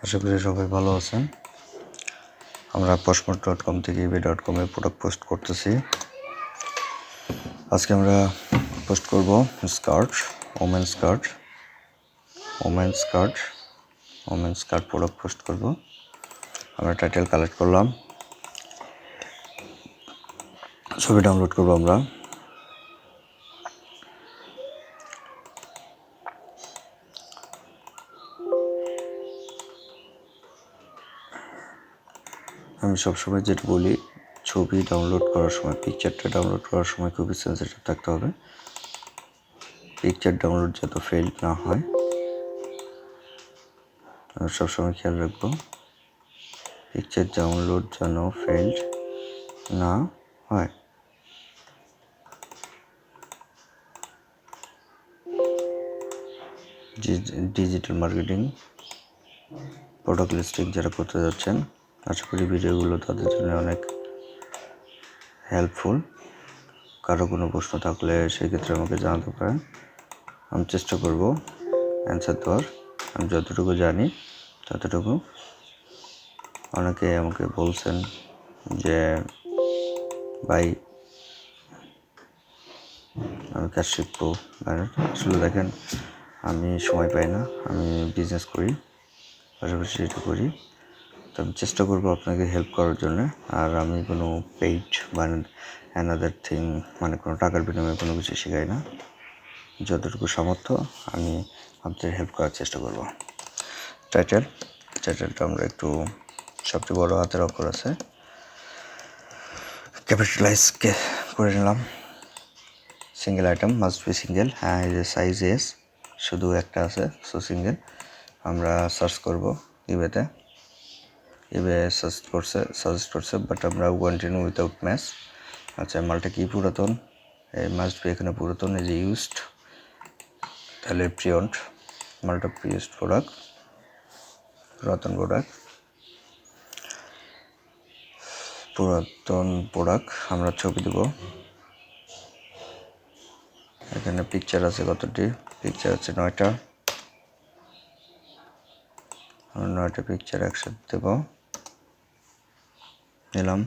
আশা করি সবাই ভালো আছেন। আমরা poshmark.com থেকে ebay.com এ প্রোডাক্ট পোস্ট করতেছি। আজকে আমরা পোস্ট করব skirt, women skirt product post করব। আমরা টাইটেল কালেক্ট করলাম, ছবি ডাউনলোড করব। আমি সবসময় যেটা বলি, ছবি ডাউনলোড করার সময়, পিকচারটা ডাউনলোড করার সময় খুবই সেন্সিটিভ থাকতে হবে। পিকচার ডাউনলোড যত ফেল না হয়, আমি সবসময় খেয়াল রাখবো পিকচার ডাউনলোড যেন ফেল্ড না হয়। ডিজিটাল মার্কেটিং, প্রোডাক্ট লিস্টিং যারা করতে যাচ্ছেন, আশা করি ভিডিওগুলো তাদের জন্য অনেক হেল্পফুল। কারো কোনো প্রশ্ন থাকলে সেক্ষেত্রে আমাকে জানাতে পারেন, আমি চেষ্টা করব অ্যান্সার দেওয়ার। আমি যতটুকু জানি ততটুকু। অনেকে আমাকে বলছেন যে ভাই আমি কাজ শিখবো। আসলে দেখেন, আমি সময় পাই না, আমি বিজনেস করি, পাশাপাশি এটা করি। তো আমি চেষ্টা করবো আপনাকে হেল্প করার জন্য। আর আমি কোনো পেইড বা অ্যানাদার থিং, মানে কোনো টাকার বিনিময়ে কোনো কিছু শেখাই না। যতটুকু সামর্থ্য আমি আপনাদের হেল্প করার চেষ্টা করব। টাইটেলটা আমরা একটু সবচেয়ে বড় হাতের অক্ষর আছে, ক্যাপিটালাইজ করে নিলাম। Single item, must be single. হ্যাঁ, এই যে সাইজ এস, শুধু একটা আছে, সো সিঙ্গেল। আমরা সার্চ করব ইবেতে। ইবে সাজেস্ট করছে, বাট আমরা কন্টিনিউ উইথাউট ম্যাচ। আচ্ছা, মালটা কি পুরাতন? এই মাস্ট বি এখানে পুরাতন। এই যে ইউজড, তাহলে প্রিয়ন্ট, মালটা প্রিউজড প্রোডাক্ট, পুরাতন প্রোডাক্ট। আমরা ছবি দেব। এখানে পিকচার আছে কতটি? পিকচার আছে 9টা। আমরা 9টা পিকচার একসাথে দেব, নিলাম।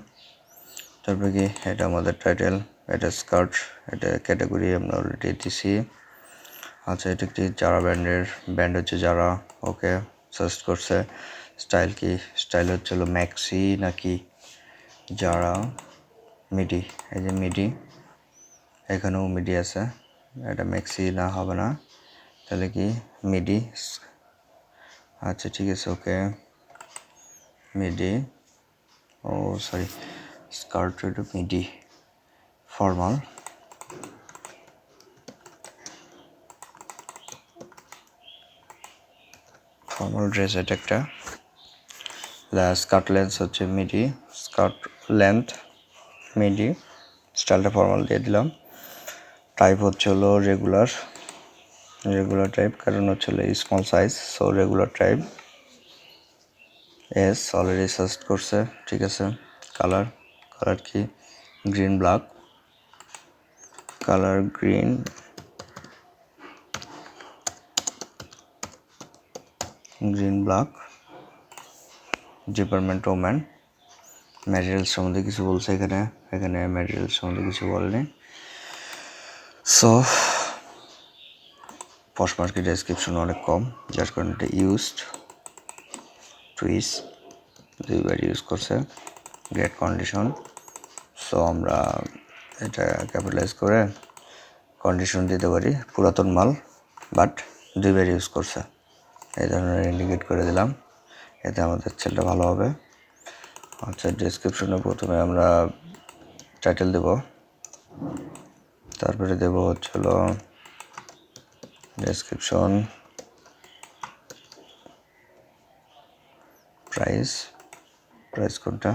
তারপরে কি, এটা আমাদের টাইটেল, এটা স্কার্ট, এটা ক্যাটাগরি আমরা অলরেডি দিছি। আচ্ছা, এটা একটি জারা ব্র্যান্ড হচ্ছে জারা। ওকে, সার্চ করছে। স্টাইল কি? স্টাইল হচ্ছে ম্যাক্সি নাকি জারা মিডি। এই যে মিডি, এখানেও মিডি আছে। এটা ম্যাক্সি না, হবে না, তাহলে কি মিডি। আচ্ছা ঠিক আছে, ওকে মিডি। ও সরি, স্কার্ট মিডি, ফর্মাল ড্রেস। এটা একটা স্কার্ট লেন্থ হচ্ছে মিডি, স্কার্ট লেন্থ মিডি, স্টাইলটা ফর্মাল দিয়ে দিলাম। টাইপ হচ্ছে রেগুলার টাইপ, কারণ হচ্ছে small size, so regular type. S already search করছে, ঠিক আছে। কালার কি? Green black, colour green black. Department woman. Materials সম্বন্ধে কিছু বলছে এখানে ম্যাটেরিয়ালস সম্বন্ধে কিছু বলেনি। সো পশমার্কের ডেসক্রিপশন অনেক কম, যার কারণে এটা ইউজড টুইস, 2বার ইউজ করছে, গ্রেট কন্ডিশন। সো আমরা এটা ক্যাপিটালাইজ করে কন্ডিশন দিতে পারি, পুরাতন মাল বাট 2বার ইউজ করছে, এই ধরনের ইন্ডিকেট করে দিলাম। এতে আমাদের ছেলেটা ভালো হবে। আচ্ছা, ডেসক্রিপশনে প্রথমে আমরা টাইটেল দেব, তারপরে দেব হচ্ছে ডেসক্রিপশন, প্রাইস কোনটা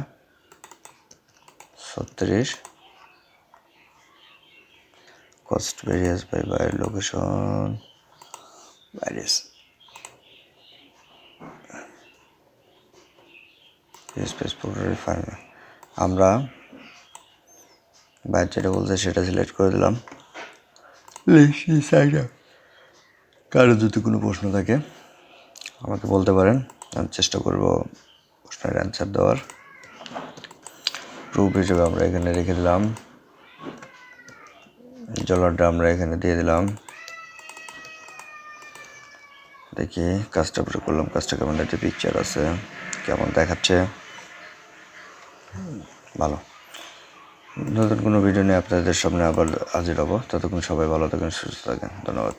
36, cost various by buyer location various, space portal final. আমরা বাইরে যেটা বলছে সেটা সিলেক্ট করে দিলাম। কারো যদি কোনো প্রশ্ন থাকে আমাকে বলতে পারেন, আমি চেষ্টা করব প্রশ্নের অ্যান্সার দেওয়ার। প্রুফ হিসেবে আমরা এখানে রেখে দিলাম, জলারটা আমরা এখানে দিয়ে দিলাম। দেখি কাজটা পুরো করলাম, কাজটা কেমন একটা পিকচার আছে, কেমন দেখাচ্ছে, ভালো। নতুন কোনো ভিডিও নিয়ে আপনাদের সামনে আবার হাজির হব। ততক্ষণ সবাই ভালো থাকেন, সুস্থ থাকেন। ধন্যবাদ।